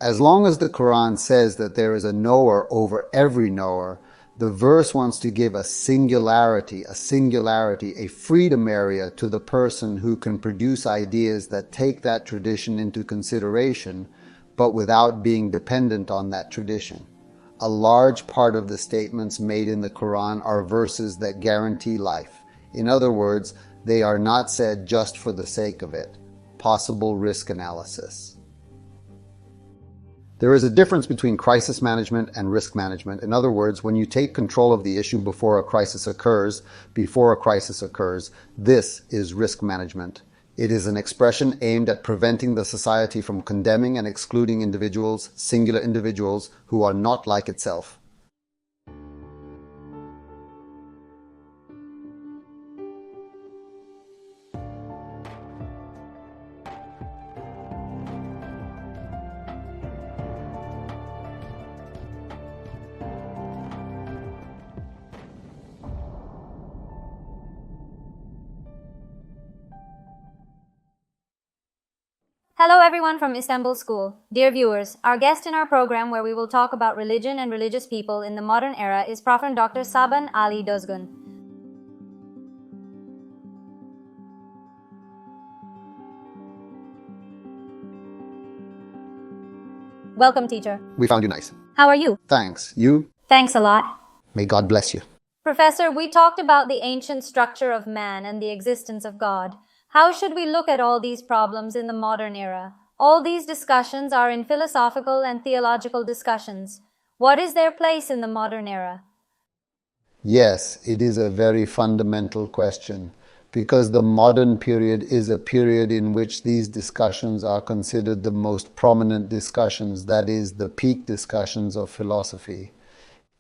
As long as the Quran says that there is a knower over every knower, the verse wants to give a singularity, a freedom area to the person who can produce ideas that take that tradition into consideration, but without being dependent on that tradition. A large part of the statements made in the Quran are verses that guarantee life. In other words, they are not said just for the sake of it. Possible risk analysis. There is a difference between crisis management and risk management. In other words, when you take control of the issue before a crisis occurs, this is risk management. It is an expression aimed at preventing the society from condemning and excluding individuals, singular individuals, who are not like itself. Hello everyone from Istanbul School. Dear viewers, our guest in our program where we will talk about religion and religious people in the modern era is Prof. Dr. Şaban Ali Düzgün. Welcome, teacher. We found you nice. How are you? Thanks. You? Thanks a lot. May God bless you. Professor, we talked about the ancient structure of man and the existence of God. How should we look at all these problems in the modern era? All these discussions are in philosophical and theological discussions. What is their place in the modern era? Yes, it is a very fundamental question, because the modern period is a period in which these discussions are considered the most prominent discussions, that is, the peak discussions of philosophy.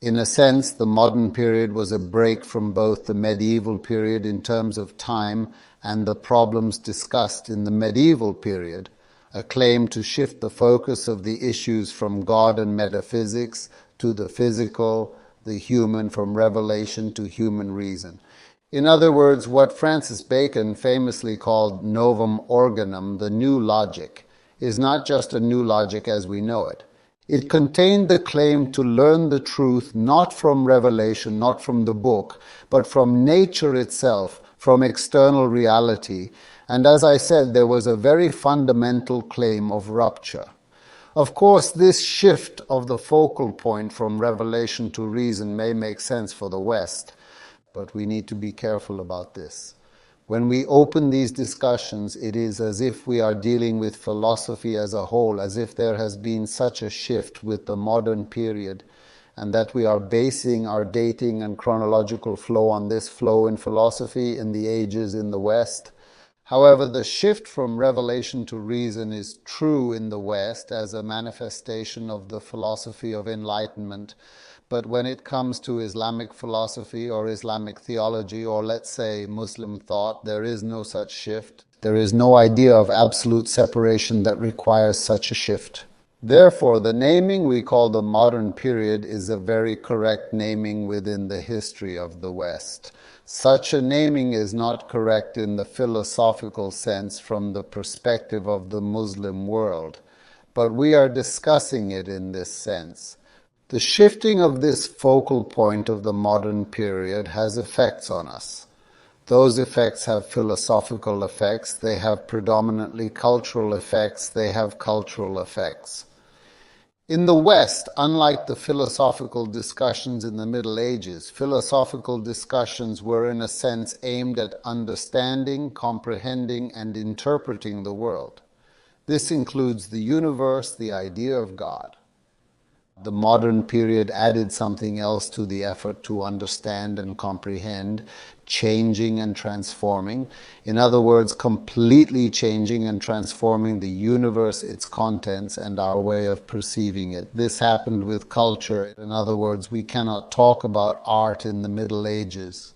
In a sense, the modern period was a break from both the medieval period in terms of time and the problems discussed in the medieval period, a claim to shift the focus of the issues from God and metaphysics to the physical, the human, from revelation to human reason. In other words, what Francis Bacon famously called novum organum, the new logic, is not just a new logic as we know it. It contained the claim to learn the truth not from revelation, not from the book, but from nature itself, from external reality. And as I said, there was a very fundamental claim of rupture. Of course, this shift of the focal point from revelation to reason may make sense for the West, but we need to be careful about this. When we open these discussions, it is as if we are dealing with philosophy as a whole, as if there has been such a shift with the modern period, and that we are basing our dating and chronological flow on this flow in philosophy in the ages in the West. However, the shift from revelation to reason is true in the West as a manifestation of the philosophy of enlightenment. But when it comes to Islamic philosophy or Islamic theology, or let's say Muslim thought, there is no such shift. There is no idea of absolute separation that requires such a shift. Therefore, the naming we call the modern period is a very correct naming within the history of the West. Such a naming is not correct in the philosophical sense from the perspective of the Muslim world, but we are discussing it in this sense. The shifting of this focal point of the modern period has effects on us. Those effects have philosophical effects, they have predominantly cultural effects, they have cultural effects. In the West, unlike the philosophical discussions in the Middle Ages, philosophical discussions were in a sense aimed at understanding, comprehending, and interpreting the world. This includes the universe, the idea of God. The modern period added something else to the effort to understand and comprehend, changing and transforming. In other words, completely changing and transforming the universe, its contents, and our way of perceiving it. This happened with culture. In other words, we cannot talk about art in the Middle Ages.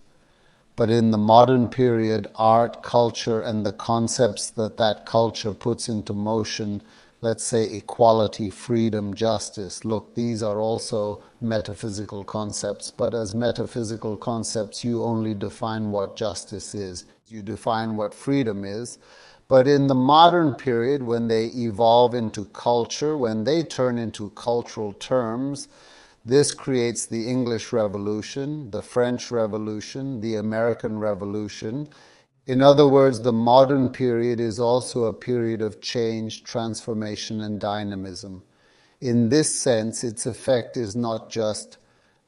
But in the modern period, art, culture, and the concepts that that culture puts into motion, let's say equality, freedom, justice. Look, these are also metaphysical concepts, but as metaphysical concepts, you only define what justice is. You define what freedom is, But in the modern period, when they evolve into culture, when they turn into cultural terms, this creates the English Revolution, the French Revolution, the American Revolution. In other words, the modern period is also a period of change, transformation, and dynamism. In this sense, its effect is not just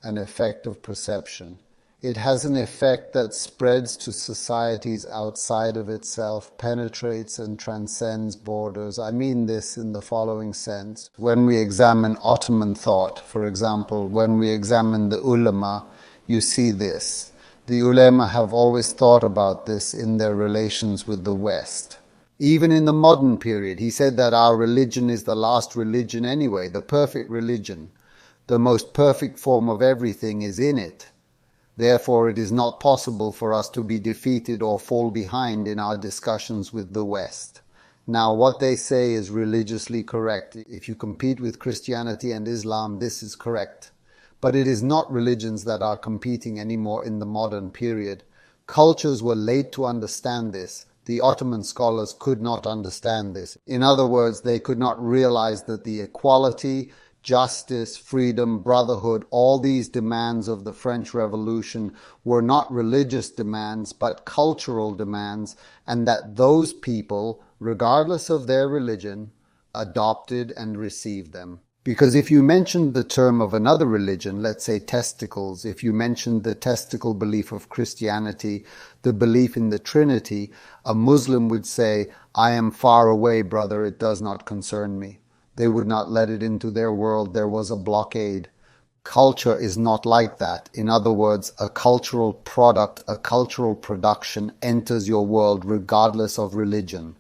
an effect of perception. It has an effect that spreads to societies outside of itself, penetrates and transcends borders. I mean this in the following sense. When we examine Ottoman thought, for example, when we examine the ulama, you see this. The ulama have always thought about this in their relations with the West. Even in the modern period, he said that our religion is the last religion anyway, the perfect religion. The most perfect form of everything is in it. Therefore, it is not possible for us to be defeated or fall behind in our discussions with the West. Now, what they say is religiously correct. If you compete with Christianity and Islam, this is correct. But it is not religions that are competing anymore in the modern period. Cultures were late to understand this. The Ottoman scholars could not understand this. In other words, they could not realize that the equality, justice, freedom, brotherhood, all these demands of the French Revolution were not religious demands, but cultural demands, and that those people, regardless of their religion, adopted and received them. Because if you mentioned the term of another religion, let's say testicles, if you mentioned the testicle belief of Christianity, the belief in the Trinity, a Muslim would say, I am far away, brother, it does not concern me. They would not let it into their world. There was a blockade. Culture is not like that. In other words, a cultural product, a cultural production enters your world regardless of religion.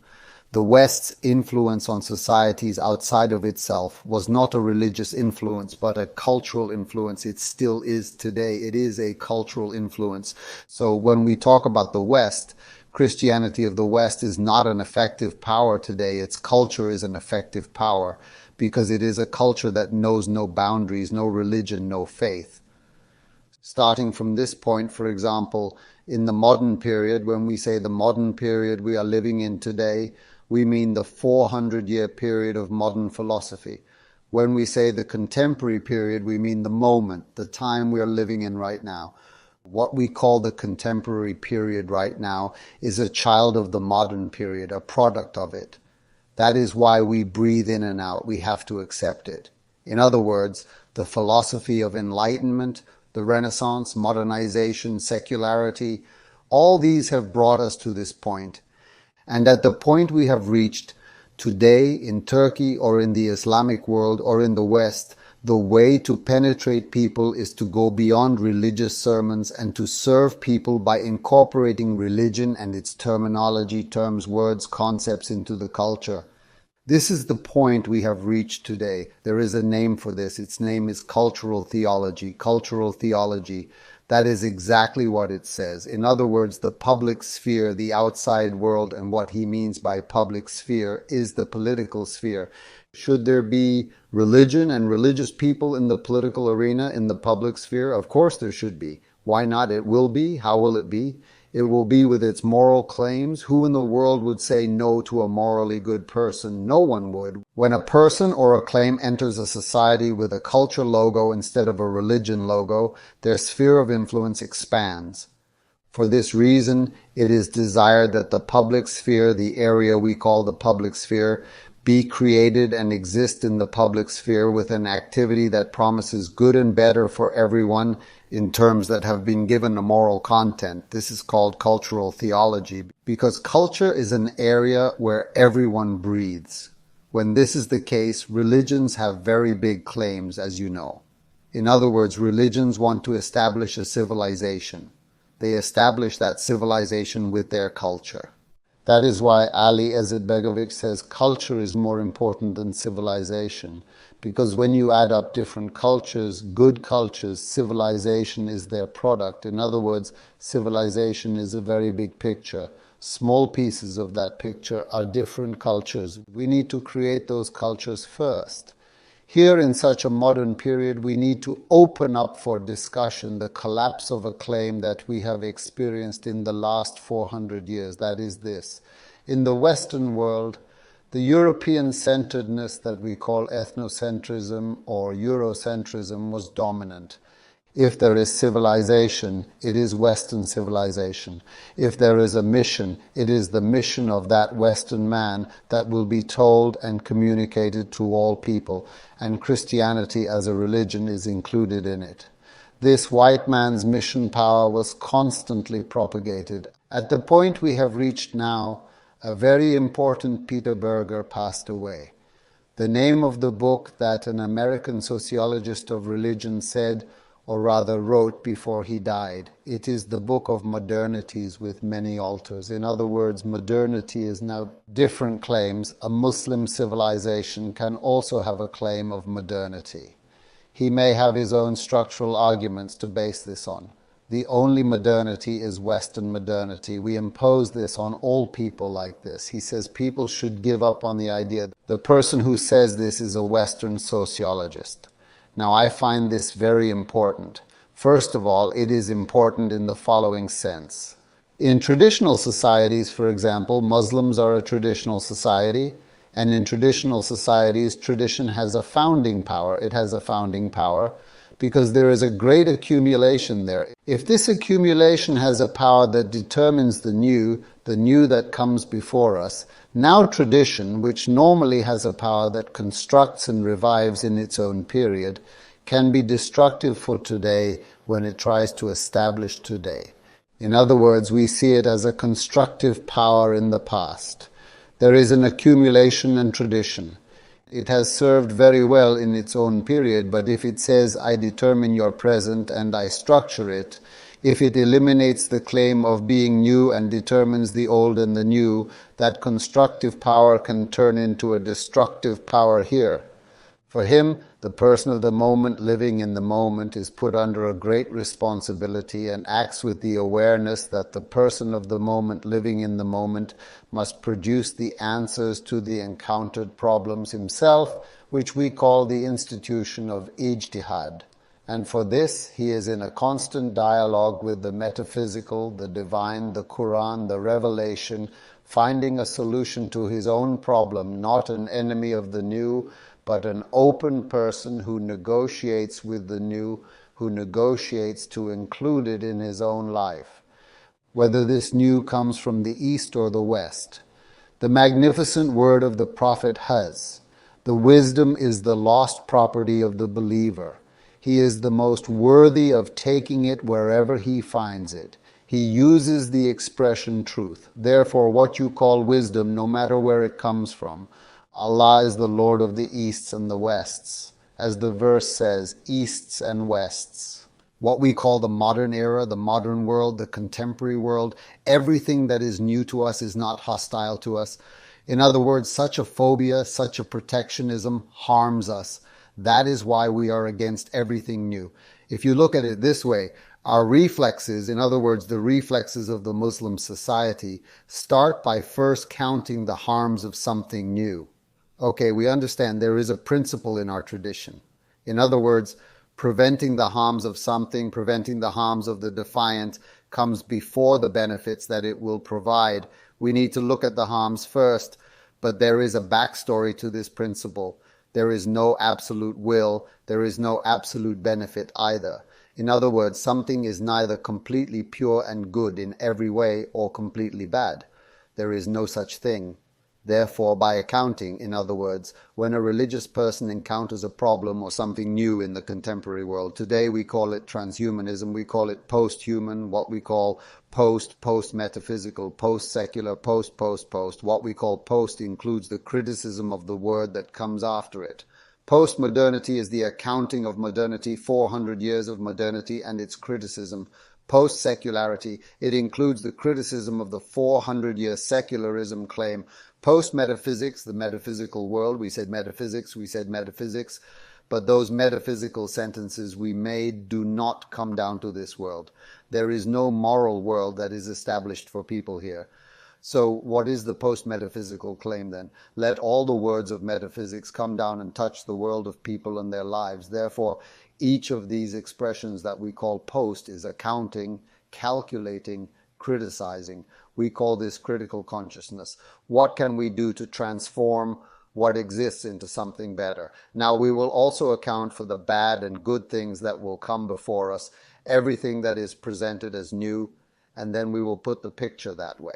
The West's influence on societies outside of itself was not a religious influence, but a cultural influence. It still is today. It is a cultural influence. So when we talk about the West, Christianity of the West is not an effective power today. Its culture is an effective power because it is a culture that knows no boundaries, no religion, no faith. Starting from this point, for example, in the modern period, when we say the modern period we are living in today, we mean the 400-year period of modern philosophy. When we say the contemporary period, we mean the moment, the time we are living in right now. What we call the contemporary period right now is a child of the modern period, a product of it. That is why we breathe in and out. We have to accept it. In other words, the philosophy of enlightenment, the Renaissance, modernization, secularity, all these have brought us to this point. And at the point we have reached today in Turkey or in the Islamic world or in the West, the way to penetrate people is to go beyond religious sermons and to serve people by incorporating religion and its terminology, terms, words, concepts into the culture. This is the point we have reached today. There is a name for this. Its name is cultural theology. Cultural theology. That is exactly what it says. In other words, the public sphere, the outside world, and what he means by public sphere is the political sphere. Should there be religion and religious people in the political arena, in the public sphere? Of course there should be. Why not? It will be. How will it be? It will be with its moral claims. Who in the world would say no to a morally good person? No one would. When a person or a claim enters a society with a culture logo instead of a religion logo, their sphere of influence expands. For this reason, it is desired that the public sphere, the area we call the public sphere, be created and exist in the public sphere with an activity that promises good and better for everyone in terms that have been given a moral content. This is called cultural theology because culture is an area where everyone breathes. When this is the case, religions have very big claims, as you know. In other words, religions want to establish a civilization. They establish that civilization with their culture. That is why Ali Izetbegovic says culture is more important than civilization. Because when you add up different cultures, good cultures, civilization is their product. In other words, civilization is a very big picture. Small pieces of that picture are different cultures. We need to create those cultures first. Here in such a modern period, we need to open up for discussion the collapse of a claim that we have experienced in the last 400 years. That is this. In the Western world, the European-centeredness that we call ethnocentrism or Eurocentrism was dominant. If there is civilization, it is Western civilization. If there is a mission, it is the mission of that Western man that will be told and communicated to all people, and Christianity as a religion is included in it. This white man's mission power was constantly propagated. At the point we have reached now, a very important Peter Berger passed away. The name of the book that an American sociologist of religion said, or rather wrote before he died, it is the book of modernities with many altars. In other words, modernity is now different claims. A Muslim civilization can also have a claim of modernity. He may have his own structural arguments to base this on. The only modernity is Western modernity. We impose this on all people like this. He says people should give up on the idea. The person who says this is a Western sociologist. Now, I find this very important. First of all, it is important in the following sense. In traditional societies, for example, Muslims are a traditional society, and in traditional societies, tradition has a founding power. It has a founding power because there is a great accumulation there. If this accumulation has a power that determines the new that comes before us, now tradition, which normally has a power that constructs and revives in its own period, can be destructive for today when it tries to establish today. In other words, we see it as a constructive power in the past. There is an accumulation and tradition. It has served very well in its own period, but if it says, I determine your present and I structure it, if it eliminates the claim of being new and determines the old and the new, that constructive power can turn into a destructive power here. For him, the person of the moment living in the moment is put under a great responsibility and acts with the awareness that the person of the moment living in the moment must produce the answers to the encountered problems himself, which we call the institution of ijtihad. And for this, he is in a constant dialogue with the metaphysical, the divine, the Quran, the revelation, finding a solution to his own problem, not an enemy of the new, but an open person who negotiates with the new, who negotiates to include it in his own life, whether this new comes from the East or the West. The magnificent word of the Prophet has, the wisdom is the lost property of the believer. He is the most worthy of taking it wherever he finds it. He uses the expression truth. Therefore, what you call wisdom, no matter where it comes from, Allah is the Lord of the Easts and the Wests. As the verse says, Easts and Wests. What we call the modern era, the modern world, the contemporary world, everything that is new to us is not hostile to us. In other words, such a phobia, such a protectionism harms us. That is why we are against everything new. If you look at it this way, our reflexes, in other words, the reflexes of the Muslim society, start by first counting the harms of something new. Okay, we understand there is a principle in our tradition. In other words, preventing the harms of something, preventing the harms of the defiant comes before the benefits that it will provide. We need to look at the harms first, but there is a backstory to this principle. There is no absolute will. There is no absolute benefit either. In other words, something is neither completely pure and good in every way or completely bad. There is no such thing. Therefore, by accounting, in other words, when a religious person encounters a problem or something new in the contemporary world, today we call it transhumanism, we call it post-human, what we call post-metaphysical, post-secular, post. What we call post includes the criticism of the word that comes after it. Post-modernity is the accounting of modernity, 400 years of modernity and its criticism. Post-secularity, it includes the criticism of the 400-year secularism claim. Post-metaphysics, the metaphysical world, we said metaphysics, but those metaphysical sentences we made do not come down to this world. There is no moral world that is established for people here. So what is the post-metaphysical claim then? Let all the words of metaphysics come down and touch the world of people and their lives. Therefore, each of these expressions that we call post is accounting, calculating, criticizing. We call this critical consciousness. What can we do to transform what exists into something better? Now, we will also account for the bad and good things that will come before us, everything that is presented as new, and then we will put the picture that way.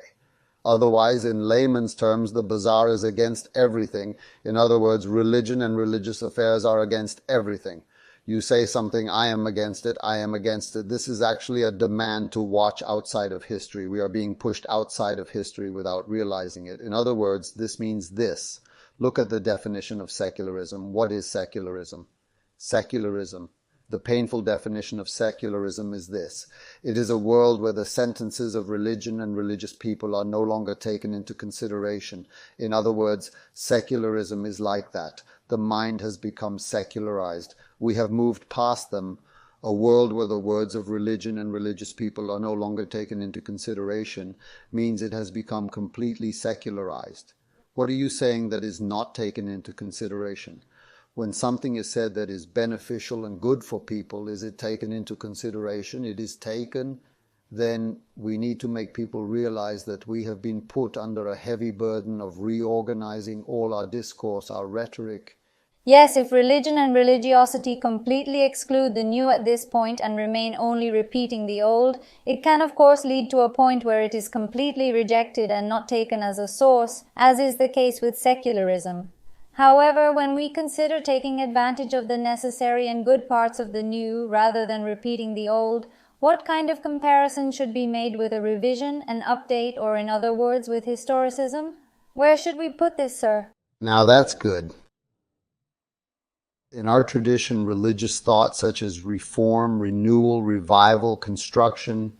Otherwise, in layman's terms, the bazaar is against everything. In other words, religion and religious affairs are against everything. You say something, I am against it, I am against it. This is actually a demand to watch outside of history. We are being pushed outside of history without realizing it. In other words, this means this. Look at the definition of secularism. What is secularism? Secularism. The painful definition of secularism is this. It is a world where the sentences of religion and religious people are no longer taken into consideration. In other words, secularism is like that. The mind has become secularized. We have moved past them. A world where the words of religion and religious people are no longer taken into consideration means it has become completely secularized. What are you saying that is not taken into consideration? When something is said that is beneficial and good for people, is it taken into consideration? It is taken. Then we need to make people realize that we have been put under a heavy burden of reorganizing all our discourse, our rhetoric. Yes, if religion and religiosity completely exclude the new at this point and remain only repeating the old, it can of course lead to a point where it is completely rejected and not taken as a source, as is the case with secularism. However, when we consider taking advantage of the necessary and good parts of the new rather than repeating the old, what kind of comparison should be made with a revision, an update, or in other words, with historicism? Where should we put this, sir? Now that's good. In our tradition, religious thought such as reform, renewal, revival, construction,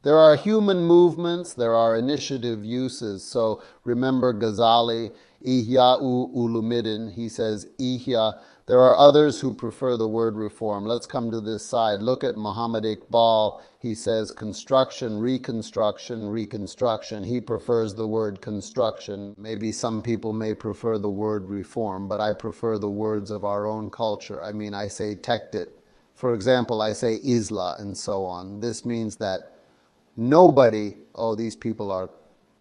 there are human movements, there are initiative uses. So remember Ghazali, Ihya'u Ulumuddin, he says Ihya. There are others who prefer the word reform. Let's come to this side. Look at Muhammad Iqbal. He says construction, reconstruction, reconstruction. He prefers the word construction. Maybe some people may prefer the word reform, but I prefer the words of our own culture. I mean, I say tektit. For example, I say Isla and so on. This means that nobody, these people are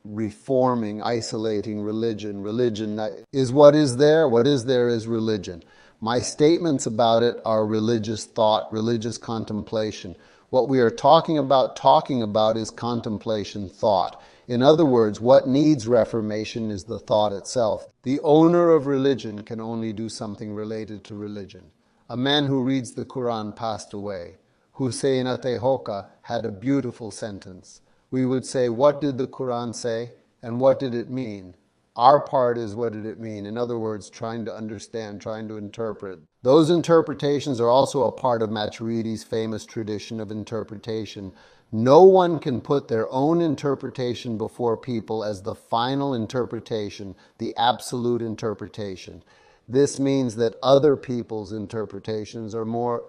reforming, isolating religion. Religion is what is there. What is there is religion. My statements about it are religious thought, religious contemplation. What we are talking about is contemplation thought. In other words, what needs reformation is the thought itself. The owner of religion can only do something related to religion. A man who reads the Quran passed away. Hussein Atehoka had a beautiful sentence. We would say, what did the Quran say and what did it mean? Our part is what did it mean? In other words, trying to understand, trying to interpret. Those interpretations are also a part of Maturidi's famous tradition of interpretation. No one can put their own interpretation before people as the final interpretation, the absolute interpretation. This means that other people's interpretations are more,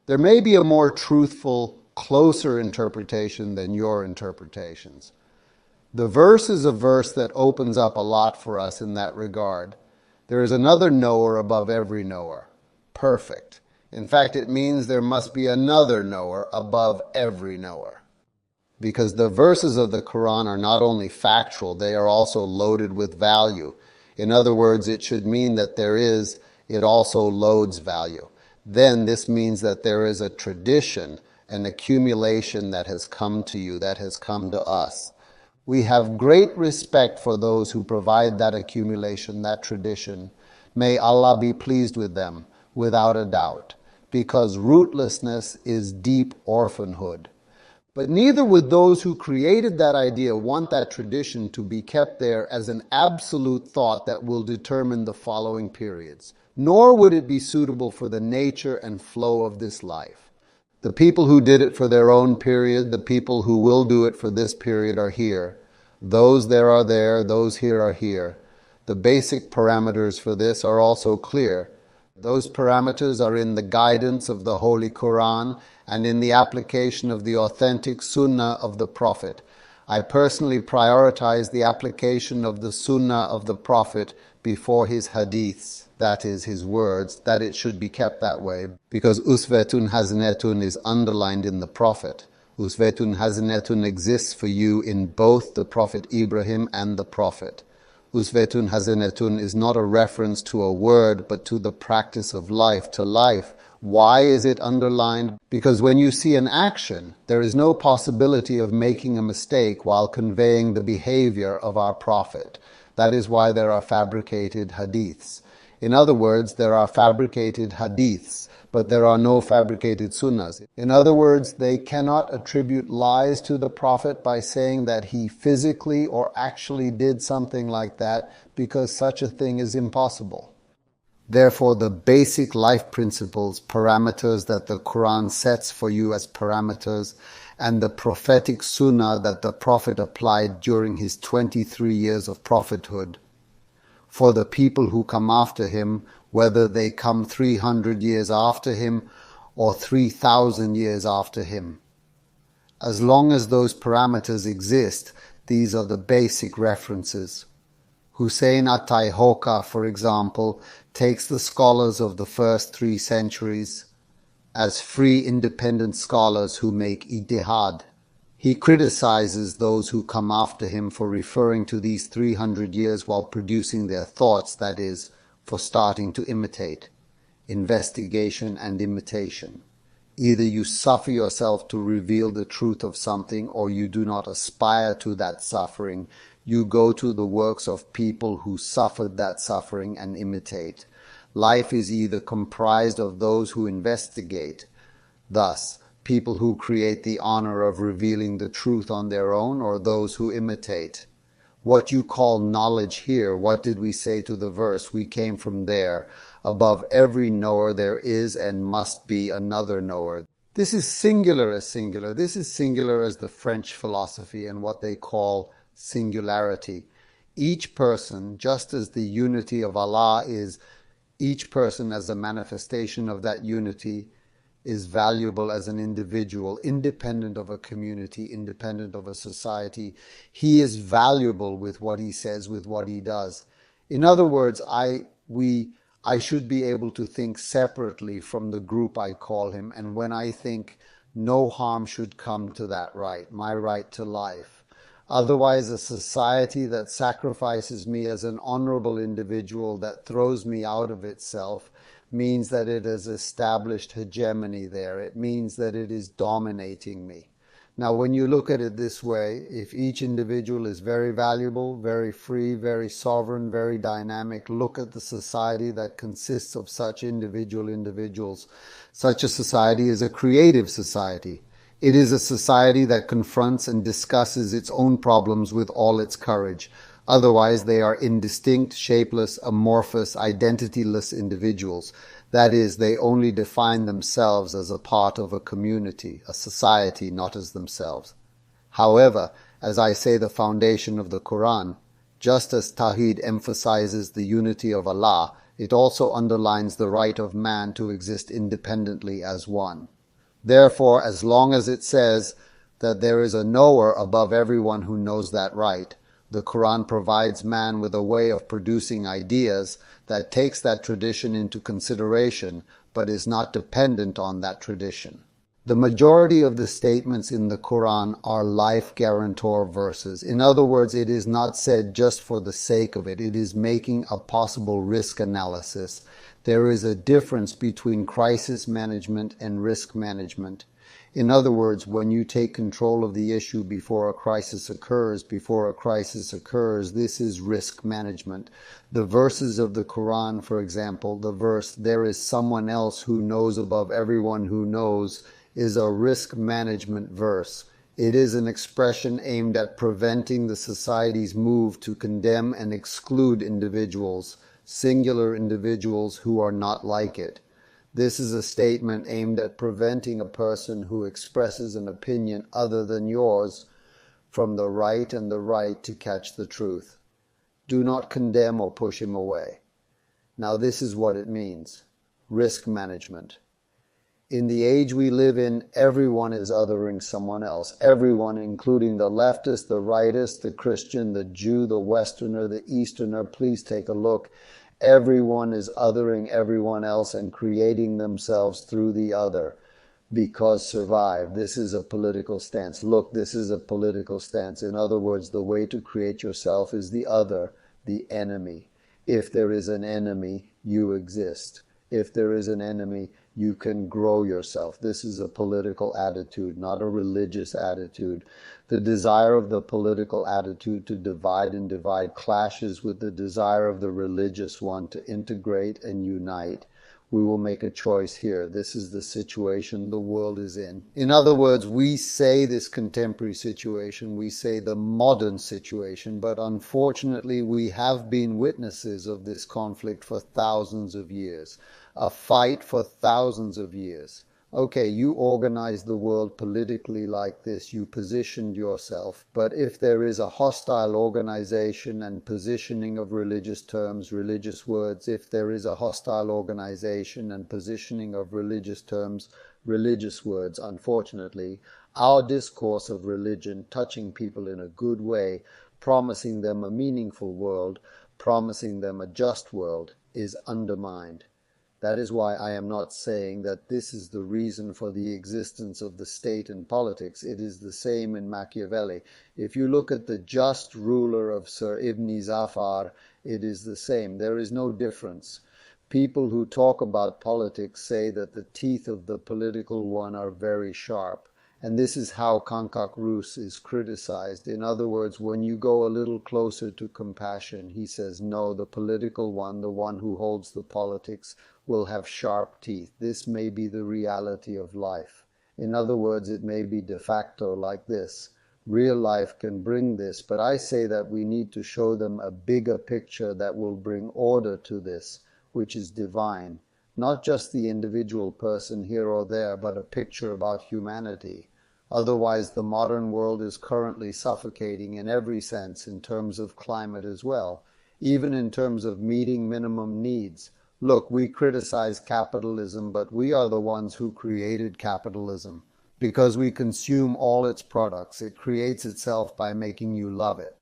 there may be a more truthful, closer interpretation than your interpretations. The verse is a verse that opens up a lot for us in that regard. There is another knower above every knower. Perfect. In fact, it means there must be another knower above every knower. Because the verses of the Quran are not only factual, they are also loaded with value. In other words, it should mean that it also loads value. Then this means that there is a tradition, an accumulation that has come to you, that has come to us. We have great respect for those who provide that accumulation, that tradition. May Allah be pleased with them, without a doubt, because rootlessness is deep orphanhood. But neither would those who created that idea want that tradition to be kept there as an absolute thought that will determine the following periods, nor would it be suitable for the nature and flow of this life. The people who did it for their own period, the people who will do it for this period are here. Those there are there, those here are here. The basic parameters for this are also clear. Those parameters are in the guidance of the Holy Quran and in the application of the authentic Sunnah of the Prophet. I personally prioritize the application of the Sunnah of the Prophet before his hadiths. That is his words, that it should be kept that way, because uswetun hasanetun is underlined in the Prophet. Uswetun Hasanetun exists for you in both the Prophet Ibrahim and the Prophet. Uswetun Hasanetun is not a reference to a word, but to the practice of life, to life. Why is it underlined? Because when you see an action, there is no possibility of making a mistake while conveying the behavior of our Prophet. That is why there are fabricated hadiths. In other words, there are fabricated hadiths, but there are no fabricated sunnahs. In other words, they cannot attribute lies to the Prophet by saying that he physically or actually did something like that, because such a thing is impossible. Therefore, the basic life principles, parameters that the Quran sets for you as parameters, and the prophetic sunnah that the Prophet applied during his 23 years of prophethood, for the people who come after him, whether they come 300 years after him or 3,000 years after him. As long as those parameters exist, these are the basic references. Hussein Attai-Hoka, for example, takes the scholars of the first 3 centuries as free independent scholars who make ijtihad. He criticizes those who come after him for referring to these 300 years while producing their thoughts, that is, for starting to imitate. Investigation and imitation. Either you suffer yourself to reveal the truth of something, or you do not aspire to that suffering. You go to the works of people who suffered that suffering and imitate. Life is either comprised of those who investigate, thus, people who create the honor of revealing the truth on their own, or those who imitate. What you call knowledge here, what did we say to the verse? We came from there. Above every knower there is and must be another knower. This is singular as singular. This is singular as the French philosophy and what they call singularity. Each person, just as the unity of Allah is, each person as a manifestation of that unity, is valuable as an individual, independent of a community, independent of a society. He is valuable with what he says, with what he does. In other words, I should be able to think separately from the group I call him, and when I think no harm should come to that right, my right to life. Otherwise, a society that sacrifices me as an honorable individual, that throws me out of itself, means that it has established hegemony there. It means that it is dominating me. Now, when you look at it this way, if each individual is very valuable, very free, very sovereign, very dynamic, look at the society that consists of such individuals. Such a society is a creative society. It is a society that confronts and discusses its own problems with all its courage. Otherwise, they are indistinct, shapeless, amorphous, identityless individuals. That is, they only define themselves as a part of a community, a society, not as themselves. However, as I say, the foundation of the Quran, just as Tawheed emphasizes the unity of Allah, it also underlines the right of man to exist independently as one. Therefore, as long as it says that there is a knower above everyone who knows that right, the Quran provides man with a way of producing ideas that takes that tradition into consideration, but is not dependent on that tradition. The majority of the statements in the Quran are life guarantor verses. In other words, it is not said just for the sake of it. It is making a possible risk analysis. There is a difference between crisis management and risk management. In other words, when you take control of the issue before a crisis occurs, this is risk management. The verses of the Quran, for example, the verse, "There is someone else who knows above everyone who knows," is a risk management verse. It is an expression aimed at preventing the society's move to condemn and exclude individuals, singular individuals who are not like it. This is a statement aimed at preventing a person who expresses an opinion other than yours from the right to catch the truth. Do not condemn or push him away. Now this is what it means. Risk management. In the age we live in, everyone is othering someone else. Everyone, including the leftist, the rightist, the Christian, the Jew, the Westerner, the Easterner. Please take a look. Everyone is othering everyone else and creating themselves through the other. because survive. This is a political stance. Look, this is a political stance. In other words, the way to create yourself is the other, the enemy. If there is an enemy, you exist. If there is an enemy, you can grow yourself. This is a political attitude, not a religious attitude. The desire of the political attitude to divide and divide clashes with the desire of the religious one to integrate and unite. We will make a choice here. This is the situation the world is in. In other words, we say this contemporary situation, we say the modern situation, but unfortunately we have been witnesses of this conflict for thousands of years, a fight for thousands of years. Okay, you organized the world politically like this, you positioned yourself, but if there is a hostile organization and positioning of religious terms, religious words, if there is a hostile organization and positioning of religious terms, religious words, unfortunately, our discourse of religion, touching people in a good way, promising them a meaningful world, promising them a just world, is undermined. That is why I am not saying that this is the reason for the existence of the state and politics. It is the same in Machiavelli. If you look at the just ruler of Sir Ibn Zafar, it is the same. There is no difference. People who talk about politics say that the teeth of the political one are very sharp. And this is how Kankak Rus is criticized. In other words, when you go a little closer to compassion, he says, no, the political one, the one who holds the politics, will have sharp teeth. This may be the reality of life. In other words, it may be de facto like this. Real life can bring this, but I say that we need to show them a bigger picture that will bring order to this, which is divine. Not just the individual person here or there, but a picture about humanity. Otherwise, the modern world is currently suffocating in every sense, in terms of climate as well, even in terms of meeting minimum needs. Look, we criticize capitalism, but we are the ones who created capitalism. Because we consume all its products, it creates itself by making you love it.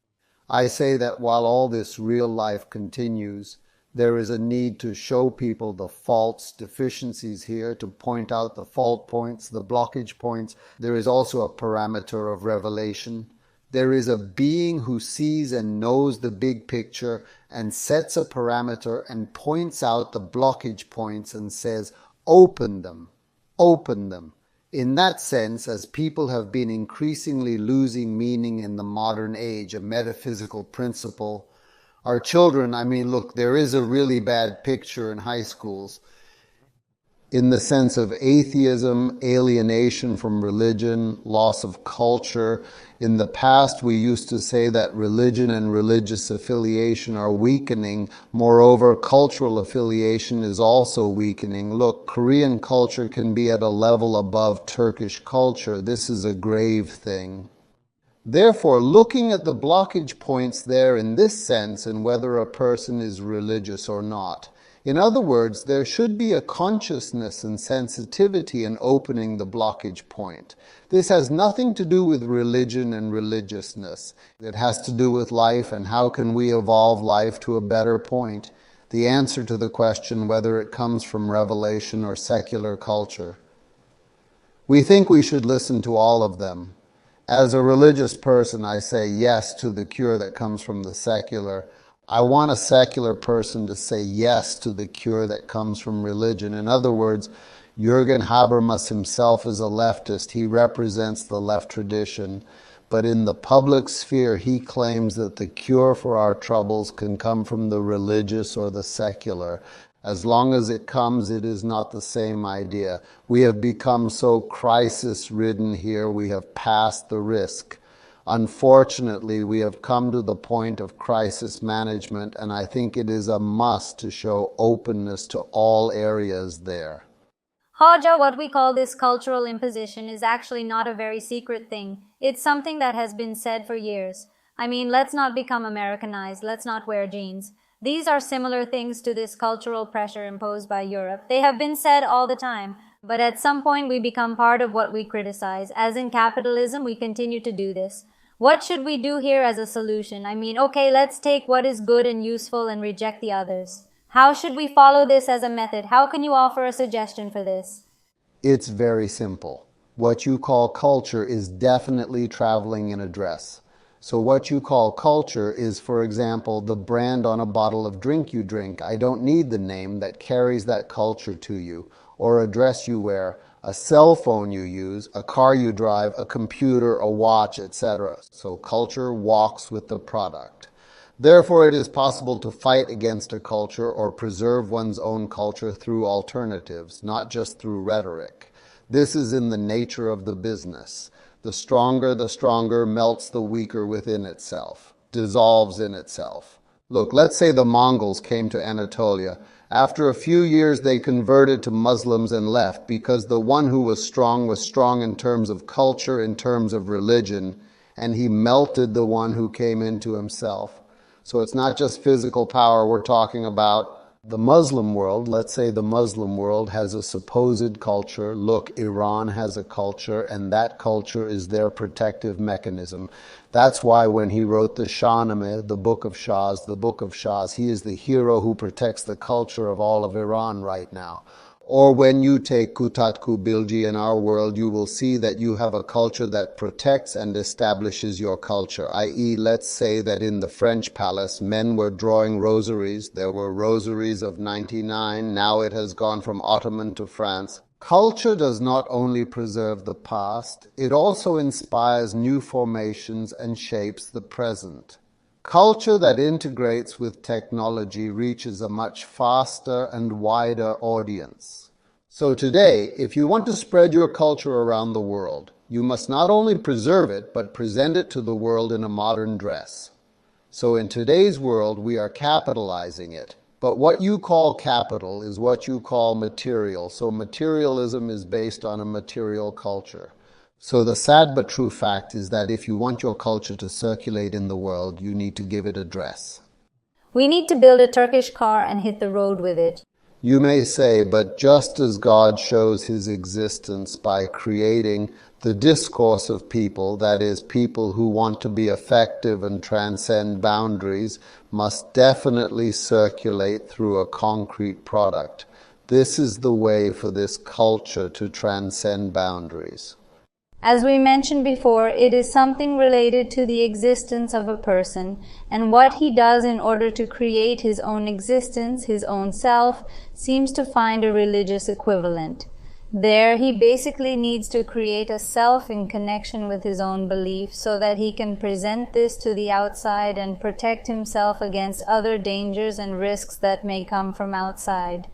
I say that while all this real life continues, there is a need to show people the faults, deficiencies here, to point out the fault points, the blockage points. There is also a parameter of revelation. There is a being who sees and knows the big picture and sets a parameter and points out the blockage points and says, open them, open them. In that sense, as people have been increasingly losing meaning in the modern age, a metaphysical principle, our children, look, there is a really bad picture in high schools in the sense of atheism, alienation from religion, loss of culture. In the past, we used to say that religion and religious affiliation are weakening. Moreover, cultural affiliation is also weakening. Look, Korean culture can be at a level above Turkish culture. This is a grave thing. Therefore, looking at the blockage points there in this sense and whether a person is religious or not. In other words, there should be a consciousness and sensitivity in opening the blockage point. This has nothing to do with religion and religiousness. It has to do with life and how can we evolve life to a better point. The answer to the question whether it comes from revelation or secular culture. We think we should listen to all of them. As a religious person, I say yes to the cure that comes from the secular. I want a secular person to say yes to the cure that comes from religion. In other words, Jürgen Habermas himself is a leftist. He represents the left tradition. But in the public sphere, he claims that the cure for our troubles can come from the religious or the secular. As long as it comes, it is not the same idea. We have become so crisis-ridden here, we have passed the risk. Unfortunately, we have come to the point of crisis management, and I think it is a must to show openness to all areas there. Haja, what we call this cultural imposition is actually not a very secret thing. It's something that has been said for years. Let's not become Americanized, let's not wear jeans. These are similar things to this cultural pressure imposed by Europe. They have been said all the time, but at some point we become part of what we criticize. As in capitalism, we continue to do this. What should we do here as a solution? Okay, let's take what is good and useful and reject the others. How should we follow this as a method? How can you offer a suggestion for this? It's very simple. What you call culture is definitely traveling in a dress. So what you call culture is, for example, the brand on a bottle of drink you drink. I don't need the name that carries that culture to you, or a dress you wear, a cell phone you use, a car you drive, a computer, a watch, etc. So culture walks with the product. Therefore, it is possible to fight against a culture or preserve one's own culture through alternatives, not just through rhetoric. This is in the nature of the business. The stronger melts the weaker within itself, dissolves in itself. Look, let's say the Mongols came to Anatolia. After a few years, they converted to Muslims and left because the one who was strong in terms of culture, in terms of religion, and he melted the one who came into himself. So it's not just physical power we're talking about. The Muslim world, let's say the Muslim world has a supposed culture. Look, Iran has a culture, and that culture is their protective mechanism. That's why when he wrote the Shahnameh, the Book of Shahs, he is the hero who protects the culture of all of Iran right now. Or when you take Kutatku Bilgi in our world, you will see that you have a culture that protects and establishes your culture, i.e., let's say that in the French palace, men were drawing rosaries. There were rosaries of 99. Now it has gone from Ottoman to France. Culture does not only preserve the past, it also inspires new formations and shapes the present. Culture that integrates with technology reaches a much faster and wider audience. So today, if you want to spread your culture around the world, you must not only preserve it, but present it to the world in a modern dress. So in today's world, we are capitalizing it. But what you call capital is what you call material. So materialism is based on a material culture. So the sad but true fact is that if you want your culture to circulate in the world, you need to give it a dress. We need to build a Turkish car and hit the road with it. You may say, but just as God shows his existence by creating the discourse of people, that is, people who want to be effective and transcend boundaries, must definitely circulate through a concrete product. This is the way for this culture to transcend boundaries. As we mentioned before, it is something related to the existence of a person, and what he does in order to create his own existence, his own self, seems to find a religious equivalent. There, he basically needs to create a self in connection with his own belief so that he can present this to the outside and protect himself against other dangers and risks that may come from outside.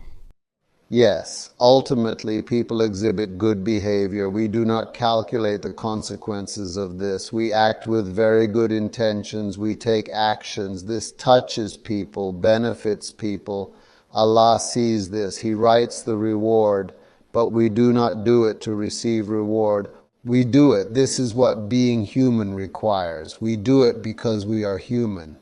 Yes, ultimately people exhibit good behavior. We do not calculate the consequences of this. We act with very good intentions. We take actions. This touches people, benefits people. Allah sees this. He writes the reward, but we do not do it to receive reward. We do it. This is what being human requires. We do it because we are human.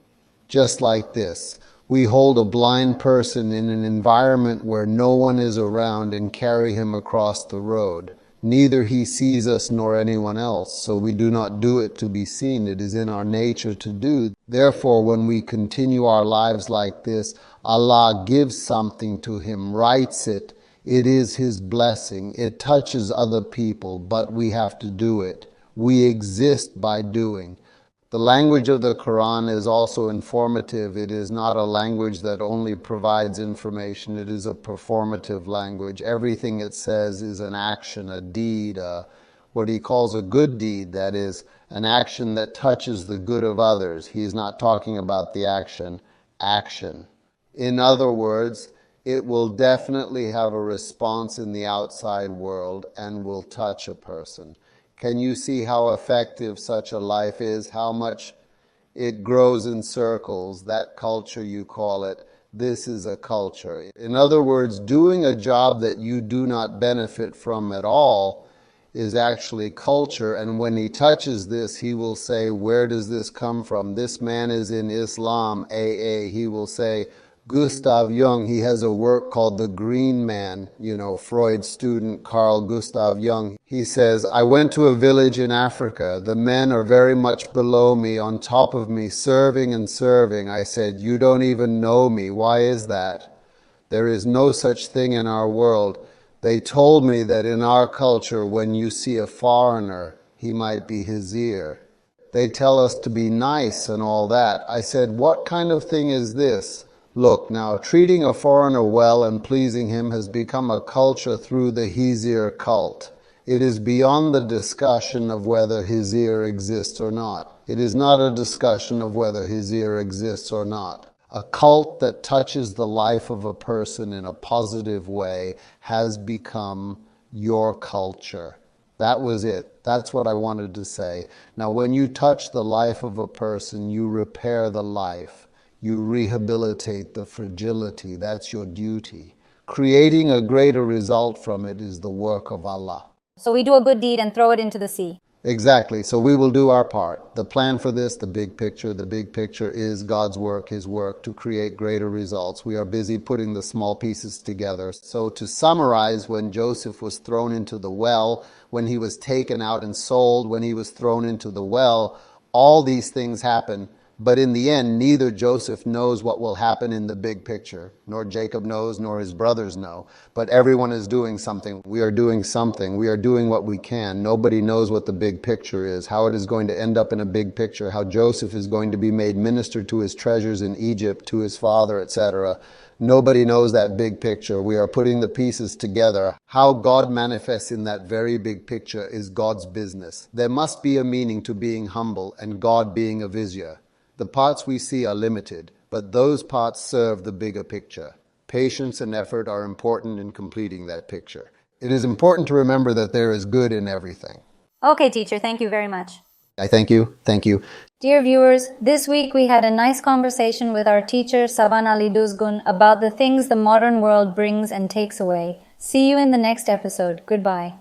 Just like this. We hold a blind person in an environment where no one is around and carry him across the road. Neither he sees us nor anyone else, so we do not do it to be seen. It is in our nature to do. Therefore, when we continue our lives like this, Allah gives something to him, writes it. It is his blessing. It touches other people, but we have to do it. We exist by doing. The language of the Quran is also informative. It is not a language that only provides information. It is a performative language. Everything it says is an action, a deed, what he calls a good deed, that is, an action that touches the good of others. He is not talking about the action. In other words, it will definitely have a response in the outside world and will touch a person. Can you see how effective such a life is, how much it grows in circles, that culture you call it? This is a culture. In other words, doing a job that you do not benefit from at all is actually culture. And when he touches this, he will say, where does this come from? This man is in Islam, AA. He will say, Gustav Jung, he has a work called The Green Man, Freud's student Carl Gustav Jung. He says, I went to a village in Africa. The men are very much below me, on top of me, serving and serving. I said, you don't even know me. Why is that? There is no such thing in our world. They told me that in our culture, when you see a foreigner, he might be his ear. They tell us to be nice and all that. I said, what kind of thing is this? Look, now, treating a foreigner well and pleasing him has become a culture through the his ear cult. It is beyond the discussion of whether his ear exists or not. It is not a discussion of whether his ear exists or not. A cult that touches the life of a person in a positive way has become your culture. That was it. That's what I wanted to say. Now, when you touch the life of a person, you repair the life. You rehabilitate the fragility. That's your duty. Creating a greater result from it is the work of Allah. So we do a good deed and throw it into the sea. Exactly. So we will do our part. The plan for this, the big picture is God's work, His work to create greater results. We are busy putting the small pieces together. So to summarize, when Joseph was thrown into the well, when he was taken out and sold, when he was thrown into the well, all these things happen. But in the end, neither Joseph knows what will happen in the big picture, nor Jacob knows, nor his brothers know. But everyone is doing something. We are doing something. We are doing what we can. Nobody knows what the big picture is, how it is going to end up in a big picture, how Joseph is going to be made minister to his treasures in Egypt, to his father, etc. Nobody knows that big picture. We are putting the pieces together. How God manifests in that very big picture is God's business. There must be a meaning to being humble and God being a vizier. The parts we see are limited, but those parts serve the bigger picture. Patience and effort are important in completing that picture. It is important to remember that there is good in everything. Okay, teacher, thank you very much. I thank you. Thank you. Dear viewers, this week we had a nice conversation with our teacher Şaban Ali Düzgün about the things the modern world brings and takes away. See you in the next episode. Goodbye.